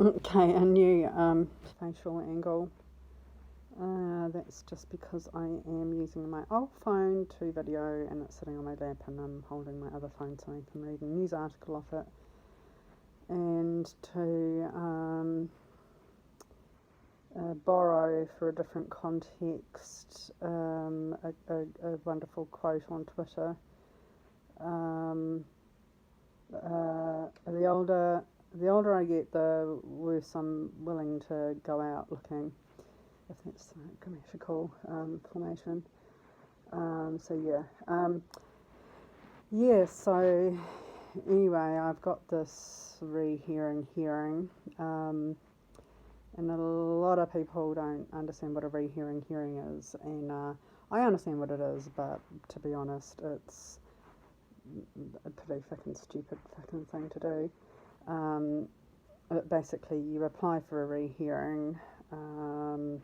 Okay, a new spatial angle. That's just because I am using my old phone to video and it's sitting on my lap and I'm holding my other phone so I can read a news article off it. And to borrow for a different context a wonderful quote on Twitter. Um, the older I get, the worse I'm willing to go out looking, if that's grammatical formation. So anyway, I've got this rehearing hearing, and a lot of people don't understand what a rehearing hearing is, and I understand what it is, but to be honest, it's a pretty fucking stupid fucking thing to do. Um, Basically, you apply for a rehearing, and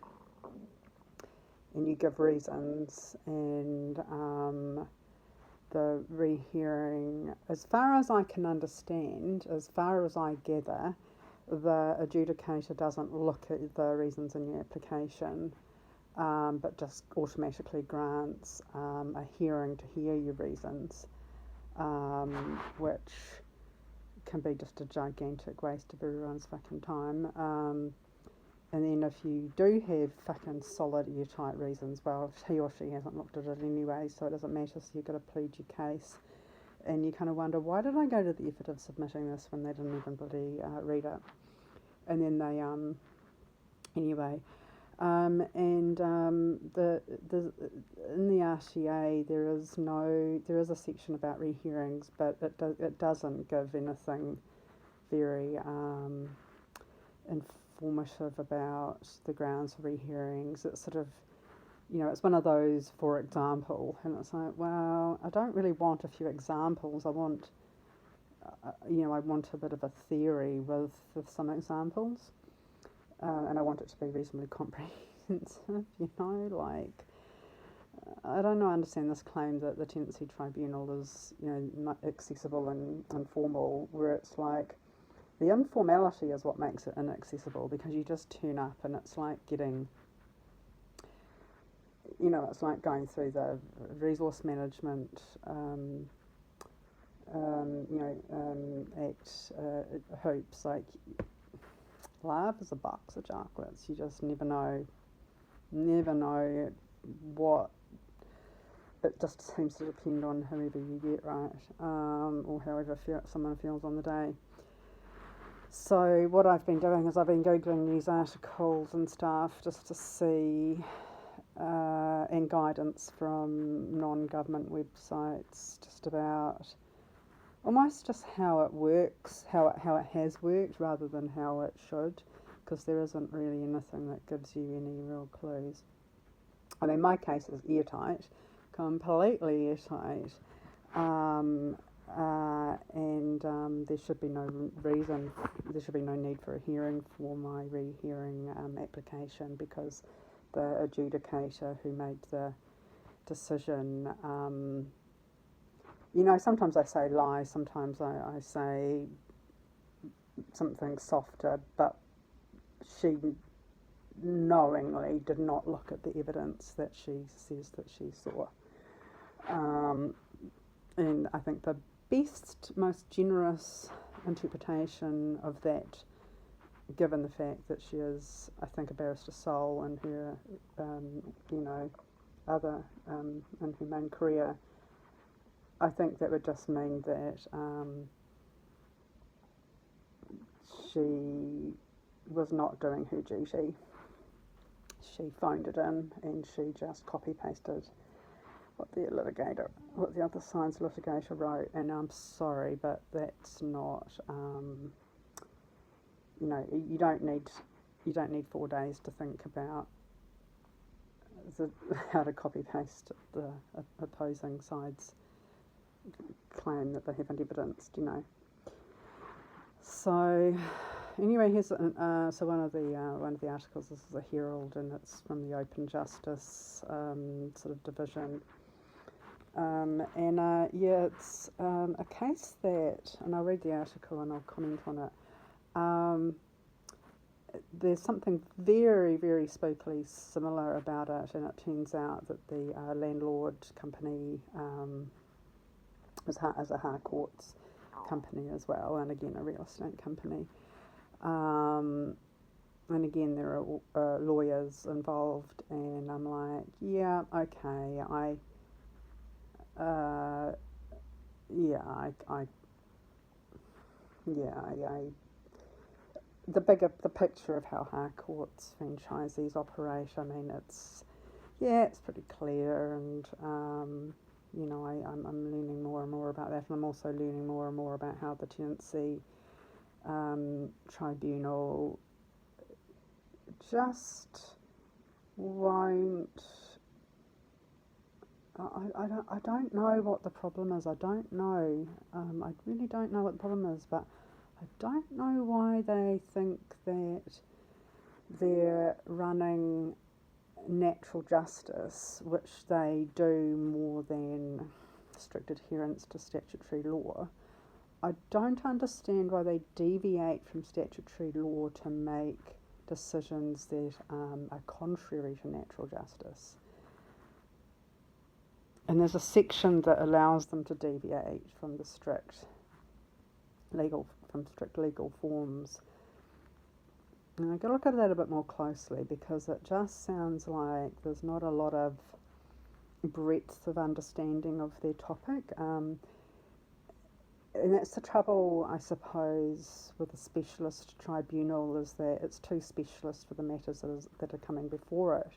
you give reasons, and the rehearing, as far as I can understand, as far as I gather, the adjudicator doesn't look at the reasons in your application, but just automatically grants a hearing to hear your reasons, which can be just a gigantic waste of everyone's fucking time. And then if you do have fucking solid airtight reasons, well, he or she hasn't looked at it anyway, so it doesn't matter, so you've got to plead your case. And you kind of wonder, why did I go to the effort of submitting this when they didn't even bloody read it? And then they, anyway. The in the RTA there is a section about rehearings, but it doesn't give anything very informative about the grounds for rehearings. It's sort of, it's one of those, for example, and it's like, well, I don't really want a few examples. I want, I want a bit of a theory with some examples, and I want it to be reasonably comprehensive. Like, I don't know. I understand this claim that the tenancy tribunal is, not accessible and informal, where it's like, the informality is what makes it inaccessible, because you just turn up and it's like getting, it's like going through the resource management act hoops. Like, life is a box of chocolates. You just never know what. It just seems to depend on whoever you get, right, or however someone feels on the day. So what I've been doing is I've been googling news articles and stuff just to see, and guidance from non-government websites, just about almost just how it works, how it has worked, rather than how it should, because there isn't really anything that gives you any real clues. I mean, my case is airtight, completely airtight, and there should be no need for a hearing for my rehearing application, because the adjudicator who made the decision, sometimes I say lie, sometimes I say something softer, but she knowingly did not look at the evidence that she says that she saw. And I think the best, most generous interpretation of that, given the fact that she is, I think, a barrister sole in her, other, in her main career, I think that would just mean that she was not doing her duty. She phoned it in and she just copy-pasted what the other side's litigator wrote, and I'm sorry, but that's not, you don't need 4 days to think about how to copy-paste the opposing side's claim that they haven't evidenced, So anyway, here's so one of the articles. This is a Herald, and it's from the Open Justice sort of division. It's a case that, and I'll read the article and I'll comment on it. there's something very, very spookily similar about it, and it turns out that the landlord company is a Harcourts company as well, and again a real estate company. And again, there are lawyers involved, and I'm like, yeah, okay, the picture of how Harcourts franchisees operate. I mean, it's pretty clear, and I'm learning more and more about that, and I'm also learning more and more about how the tenancy tribunal just won't. I don't know what the problem is. I don't know. I really don't know what the problem is, but I don't know why they think that they're running natural justice, which they do more than strict adherence to statutory law. I don't understand why they deviate from statutory law to make decisions that are contrary to natural justice. And there's a section that allows them to deviate from the strict legal forms. And I've got to look at that a bit more closely, because it just sounds like there's not a lot of breadth of understanding of their topic. And that's the trouble, I suppose, with a specialist tribunal, is that it's too specialist for the matters that are coming before it.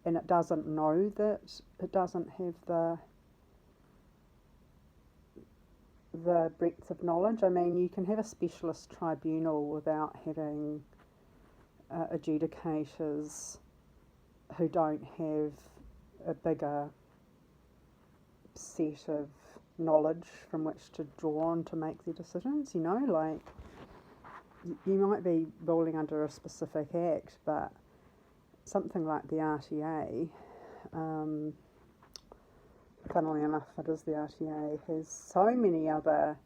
And it doesn't know that it doesn't have the breadth of knowledge. I mean, you can have a specialist tribunal without having adjudicators who don't have a bigger set of knowledge from which to draw on to make their decisions. Like you might be ruling under a specific act, but something like the RTA, funnily enough, it is the RTA, has so many other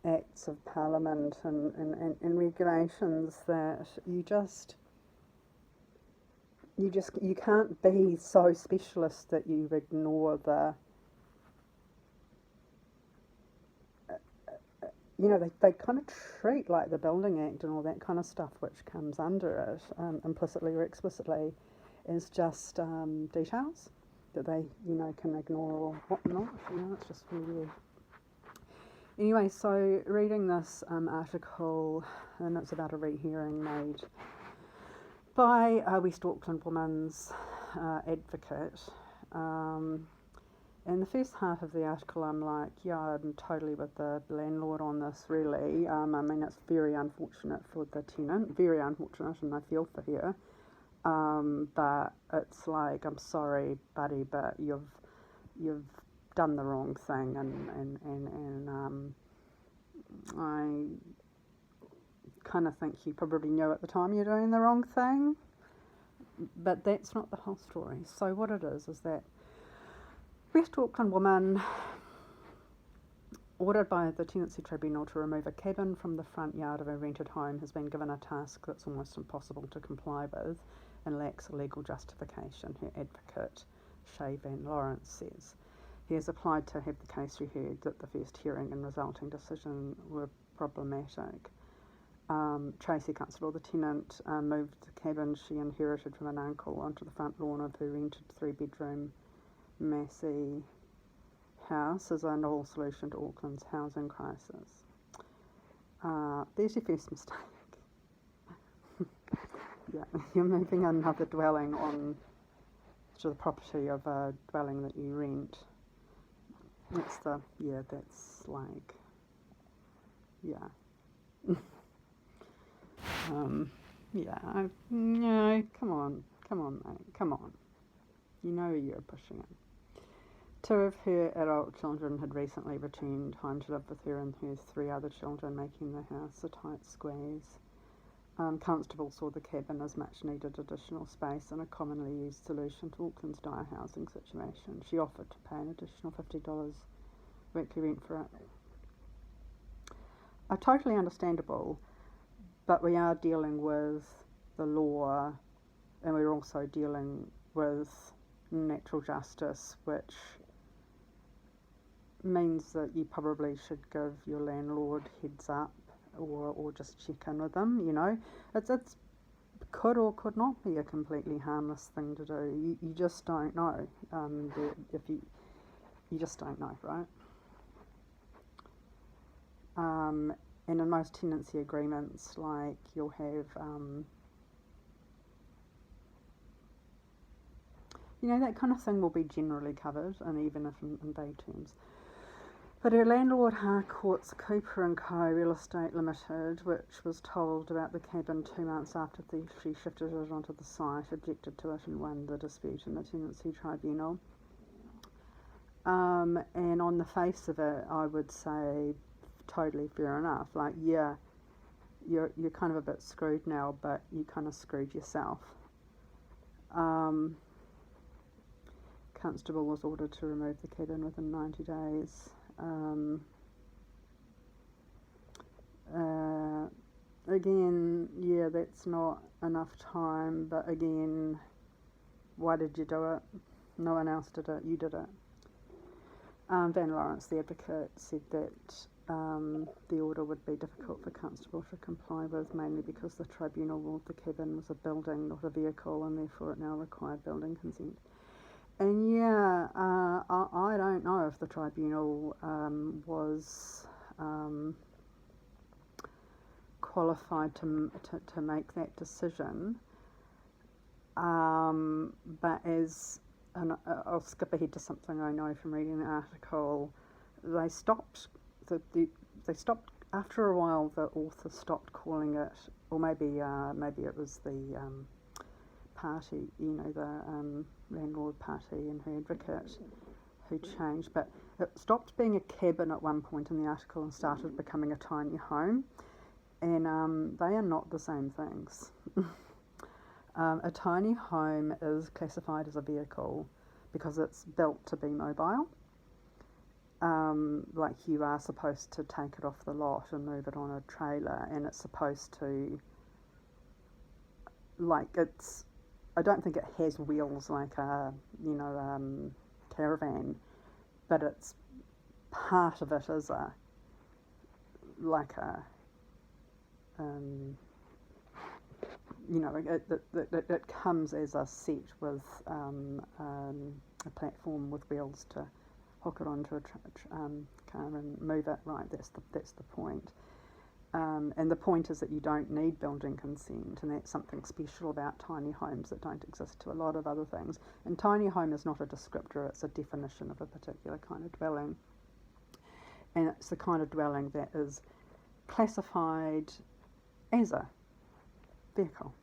acts of parliament and regulations that you can't be so specialist that you ignore the they kind of treat like the Building Act and all that kind of stuff which comes under it, implicitly or explicitly, as just details that they can ignore or whatnot. It's just really weird. Anyway, so reading this article, and it's about a rehearing made by a West Auckland woman's advocate. And the first half of the article, I'm like, yeah, I'm totally with the landlord on this, really. I mean, it's very unfortunate for the tenant, very unfortunate, and I feel for her. But it's like, I'm sorry, buddy, but you've done the wrong thing, and I kind of think you probably knew at the time you're doing the wrong thing. But that's not the whole story. So what it is that West Auckland woman ordered by the Tenancy Tribunal to remove a cabin from the front yard of a rented home has been given a task that's almost impossible to comply with and lacks a legal justification, her advocate, Shay Van Lawrence, says. He has applied to have the case reheard that the first hearing and resulting decision were problematic. Tracy Constable, the tenant, moved the cabin she inherited from an uncle onto the front lawn of her rented 3-bedroom Massey house as a novel solution to Auckland's housing crisis. There's your first mistake. Yeah, you're moving another dwelling on to the property of a dwelling that you rent. That's like, yeah. No, come on, mate, come on. You know you're pushing it. 2 of her adult children had recently returned home to live with her and her 3 other children, making the house a tight squeeze. Constable saw the cabin as much needed additional space and a commonly used solution to Auckland's dire housing situation. She offered to pay an additional $50 weekly rent for it. Totally understandable, but we are dealing with the law, and we're also dealing with natural justice, which means that you probably should give your landlord heads up, or just check in with them. It's could or could not be a completely harmless thing to do. You just don't know. If you just don't know, right? And in most tenancy agreements, like, you'll have that kind of thing will be generally covered, and even if in vague terms. But her landlord, Harcourts, Cooper and Co. Real Estate Limited, which was told about the cabin 2 months after she shifted it onto the site, objected to it and won the dispute in the tenancy tribunal. And on the face of it, I would say totally fair enough. Like, yeah, you're kind of a bit screwed now, but you kind of screwed yourself. Constable was ordered to remove the cabin within 90 days. Again, yeah, that's not enough time, but again, why did you do it? No one else did it, you did it. Van Lawrence, the advocate, said that the order would be difficult for Constable to comply with, mainly because the tribunal ruled the cabin was a building, not a vehicle, and therefore it now required building consent. And yeah, I don't know if the tribunal was qualified to make that decision. But and I'll skip ahead to something I know from reading the article. They stopped. They stopped after a while. The author stopped calling it, or maybe it was the party, the landlord party and her advocate who changed, but it stopped being a cabin at one point in the article and started becoming a tiny home, and they are not the same things. A tiny home is classified as a vehicle because it's built to be mobile. Like, you are supposed to take it off the lot and move it on a trailer, and it's supposed to, I don't think it has wheels like a, caravan, but it's part of it is it comes as a set with a platform with wheels to hook it onto a car and move it. Right, that's the point. And the point is that you don't need building consent, and that's something special about tiny homes that don't exist to a lot of other things. And tiny home is not a descriptor, it's a definition of a particular kind of dwelling. And it's the kind of dwelling that is classified as a vehicle.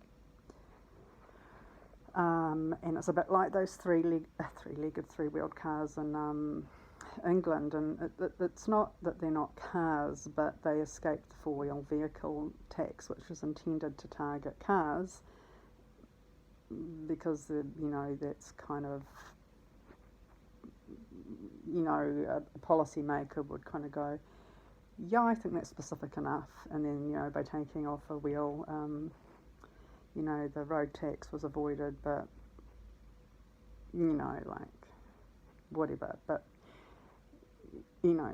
And it's a bit like those three-legged, three-wheeled cars in England, and it's not that they're not cars, but they escaped the four-wheel vehicle tax, which was intended to target cars, because that's kind of, a policymaker would kind of go, yeah, I think that's specific enough, and then by taking off a wheel, the road tax was avoided, but whatever, but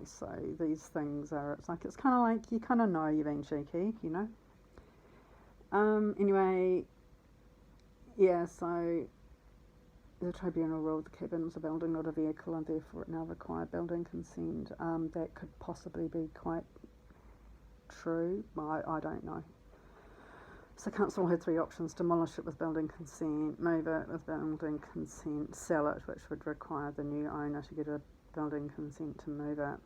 so these things are, it's kind of like, you kind of know you're being cheeky, anyway, yeah, so the tribunal ruled the cabin was a building, not a vehicle, and therefore it now required building consent. That could possibly be quite true, I don't know. So council had three options: demolish it with building consent, move it with building consent, sell it, which would require the new owner to get a building consent to move it.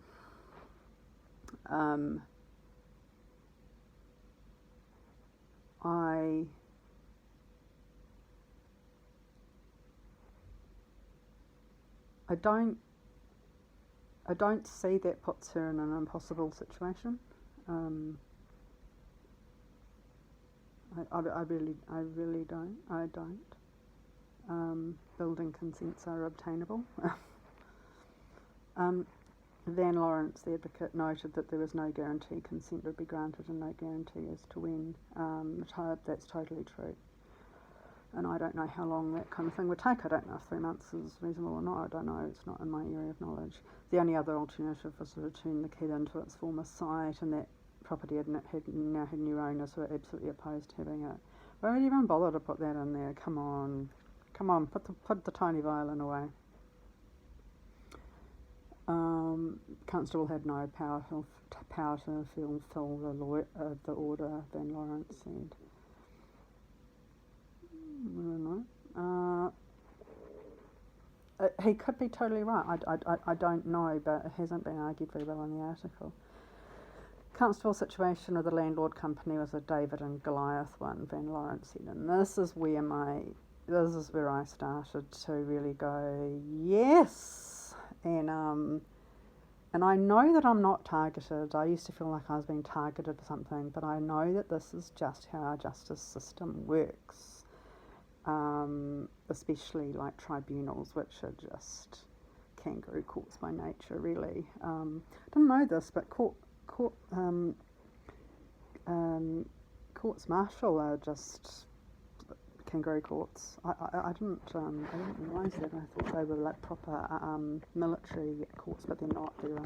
I don't see that puts her in an impossible situation. I really don't. I don't. Building consents are obtainable. Van Lawrence, the advocate, noted that there was no guarantee consent would be granted and no guarantee as to when. That's totally true. And I don't know how long that kind of thing would take. I don't know if 3 months is reasonable or not. I don't know. It's not in my area of knowledge. The only other alternative was to return the cabin to its former site, and that property now had new owners who were absolutely opposed to having it. Why would you even bother to put that in there? Come on, put the tiny violin away. Constable had no power to fulfil the order, Van Lawrence said. I don't know. He could be totally right. I don't know, but it hasn't been argued very well in the article. Constable's situation with the landlord company was a David and Goliath one, Van Lawrence said, and this is where I started to really go, yes, and I know that I'm not targeted. I used to feel like I was being targeted for something, but I know that this is just how our justice system works, especially like tribunals, which are just kangaroo courts by nature, really. I didn't know this, but courts martial are just kangaroo courts. I didn't realise that. I thought they were like proper military courts, but they're not. They're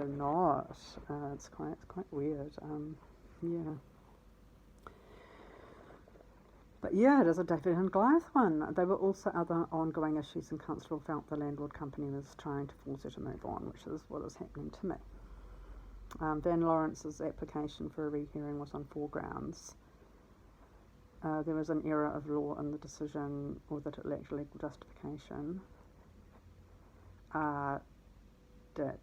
not. It's quite weird. Yeah. But yeah, it is a David and Goliath one. There were also other ongoing issues, and Constable felt the landlord company was trying to force her to move on, which is what is happening to me. Van Lawrence's application for a rehearing was on 4 grounds. There was an error of law in the decision, or that it lacked legal justification. That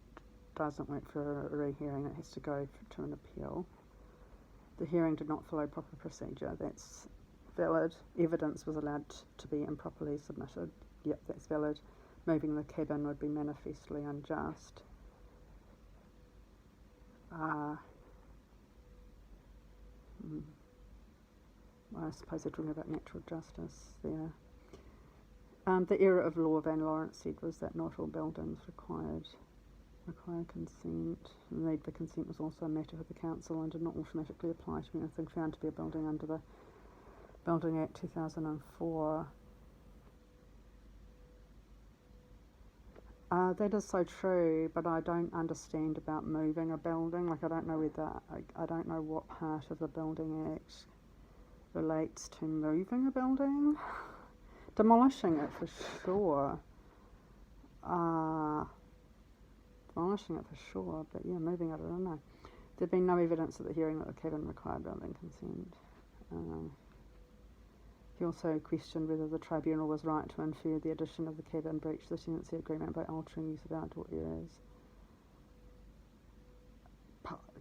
doesn't work for a rehearing, it has to go to an appeal. The hearing did not follow proper procedure, that's valid. Evidence was allowed to be improperly submitted, yep, that's valid. Moving the cabin would be manifestly unjust. I suppose they're talking about natural justice there. The error of law, Van Lawrence said, was that not all buildings require consent. The need for consent was also a matter for the council and did not automatically apply to anything found to be a building under the Building Act 2004. That is so true, but I don't understand about moving a building. Like, I don't know what part of the Building Act relates to moving a building. Demolishing it for sure. But yeah, moving it, I don't know. There'd been no evidence at the hearing that the cabin required building consent. He also questioned whether the tribunal was right to infer the addition of the cabin breached the tenancy agreement by altering use of outdoor areas.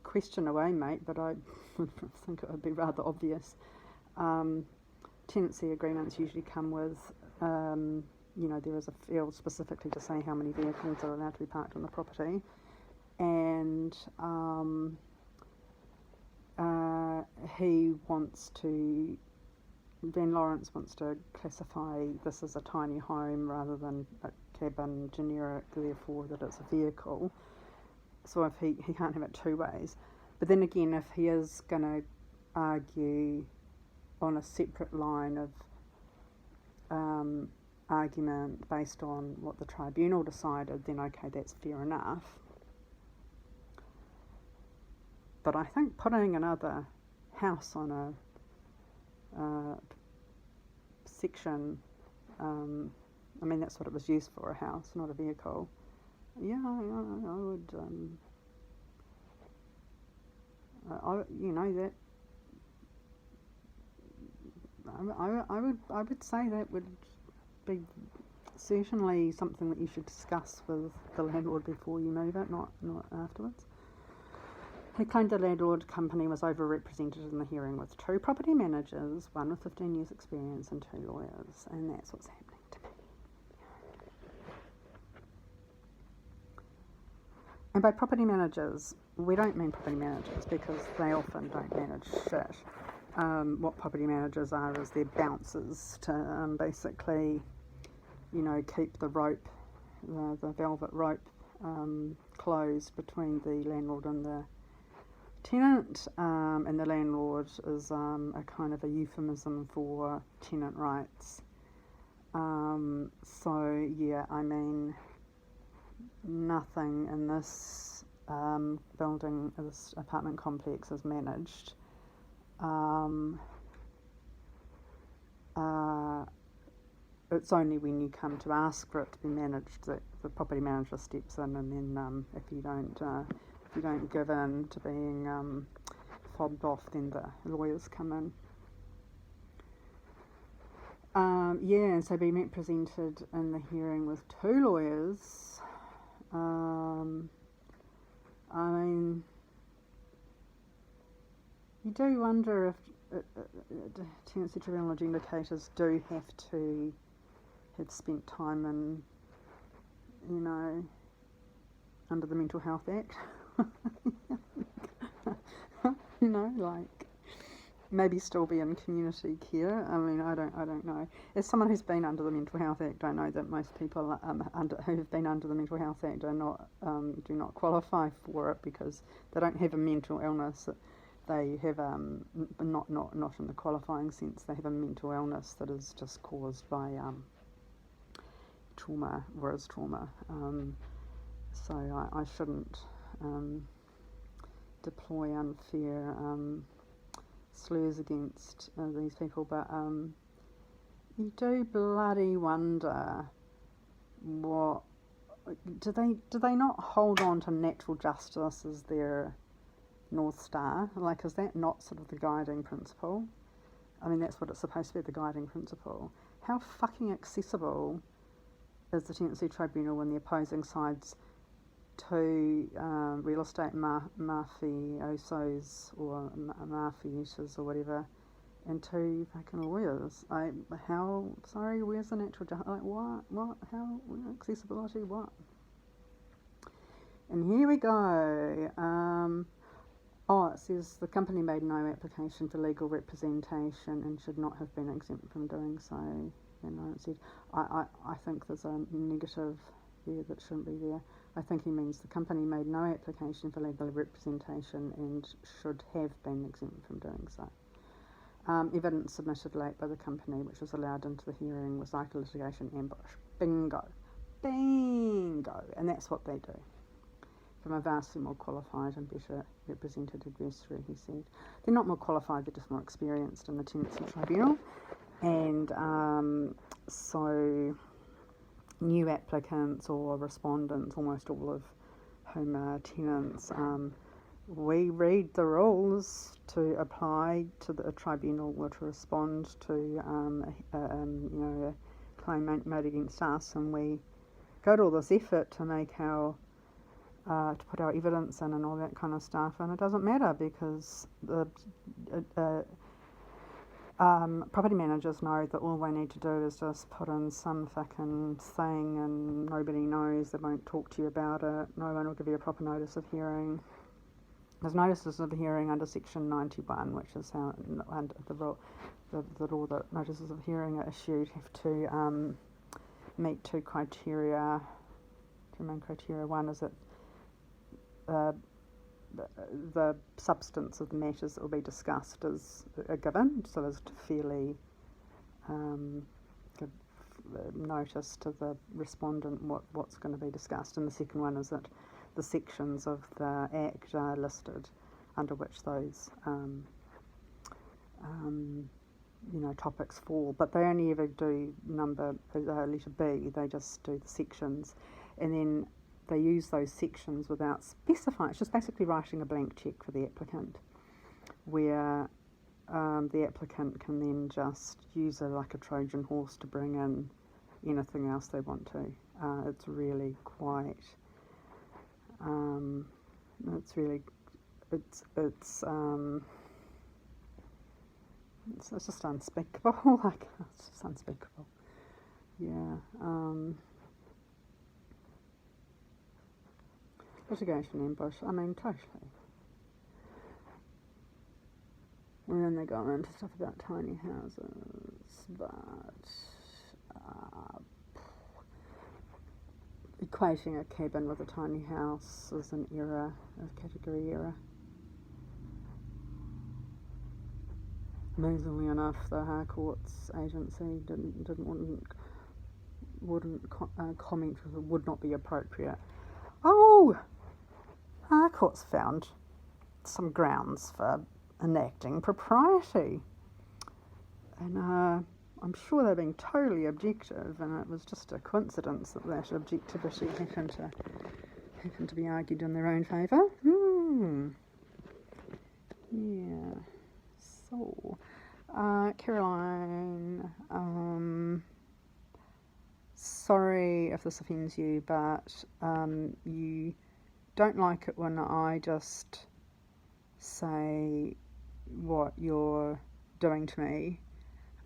Question away, mate, but I think it would be rather obvious. Tenancy agreements usually come with, there is a field specifically to say how many vehicles are allowed to be parked on the property, and Van Lawrence wants to classify this as a tiny home rather than a cabin, generic, therefore that it's a vehicle. So if he can't have it two ways. But then again, if he is going to argue on a separate line of argument based on what the tribunal decided, then okay, that's fair enough. But I think putting another house on a section, that's what it was used for, a house, not a vehicle. Yeah, I would, I would say that would be certainly something that you should discuss with the landlord before you move it, not afterwards. He claimed the landlord company was overrepresented in the hearing with 2 property managers, one with 15 years experience and 2 lawyers, and that's what's happening to me. And by property managers, we don't mean property managers because they often don't manage shit. What property managers are is they're bouncers to basically, keep the rope the velvet rope closed between the landlord and the tenant, and the landlord is a kind of a euphemism for tenant rights. So yeah, I mean, nothing in this building, this apartment complex is managed. It's only when you come to ask for it to be managed that the property manager steps in, and then if you don't give in to being fobbed off, then the lawyers come in. And so being represented in the hearing with 2 lawyers. I mean, you do wonder if tenancy tribunal adjudicators do have to have spent time in, under the Mental Health Act. Like maybe still be in community care. I mean, I don't know. As someone who's been under the Mental Health Act, I know that most people who have been under the Mental Health Act do not qualify for it because they don't have a mental illness. They have not in the qualifying sense. They have a mental illness that is just caused by trauma, or is trauma. So I shouldn't deploy unfair slurs against these people, but you do bloody wonder what do they not hold on to natural justice as their North Star? Like, is that not sort of the guiding principle? I mean, that's what it's supposed to be, the guiding principle. How fucking accessible is the tenancy tribunal when the opposing sides to real estate mafiosos or mafiosos or whatever, and 2 fucking lawyers? Where's the natural justice? Like, what, how, accessibility, what? And here we go. It says the company made no application for legal representation and should not have been exempt from doing so. It said, I think there's a negative there that shouldn't be there. I think he means the company made no application for legal representation and should have been exempt from doing so. Evidence submitted late by the company, which was allowed into the hearing, was like a litigation ambush. Bingo. And that's what they do. From a vastly more qualified and better represented adversary, he said. They're not more qualified, they're just more experienced in the tenancy tribunal. And so new applicants or respondents, almost all of whom are tenants, we read the rules to apply to the tribunal or to respond to a claim made against us, and we go to all this effort to make to put our evidence in and all that kind of stuff, and it doesn't matter because the property managers know that all they need to do is just put in some fucking thing and nobody knows, they won't talk to you about it, no one will give you a proper notice of hearing. There's notices of hearing under section 91, which is how under the law that notices of hearing are issued have to meet 2 criteria, 2 main criteria. One is that the substance of the matters that will be discussed is a given, so as to fairly give notice to the respondent what's going to be discussed. And the second one is that the sections of the Act are listed under which those topics fall, but they only ever do letter B, they just do the sections, and then they use those sections without specifying. It's just basically writing a blank cheque for the applicant, where the applicant can then just use it like a Trojan horse to bring in anything else they want to. It's really quite. It's just unspeakable. It's just unspeakable. Yeah. Litigation ambush. I mean, totally. And then they go into stuff about tiny houses, but equating a cabin with a tiny house is an error, a category error. Amazingly enough, the Harcourts agency wouldn't comment because it would not be appropriate. Oh, Harcourts found some grounds for enacting propriety, and I'm sure they're being totally objective, and it was just a coincidence that that objectivity happened to be argued in their own favour. Yeah. So, Caroline, sorry if this offends you, but you don't like it when I just say what you're doing to me,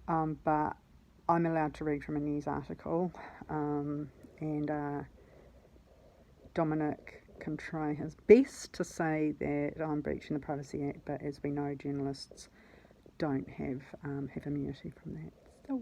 but I'm allowed to read from a news article, and Dominic can try his best to say that I'm breaching the Privacy Act, but as we know, journalists don't have immunity from that. So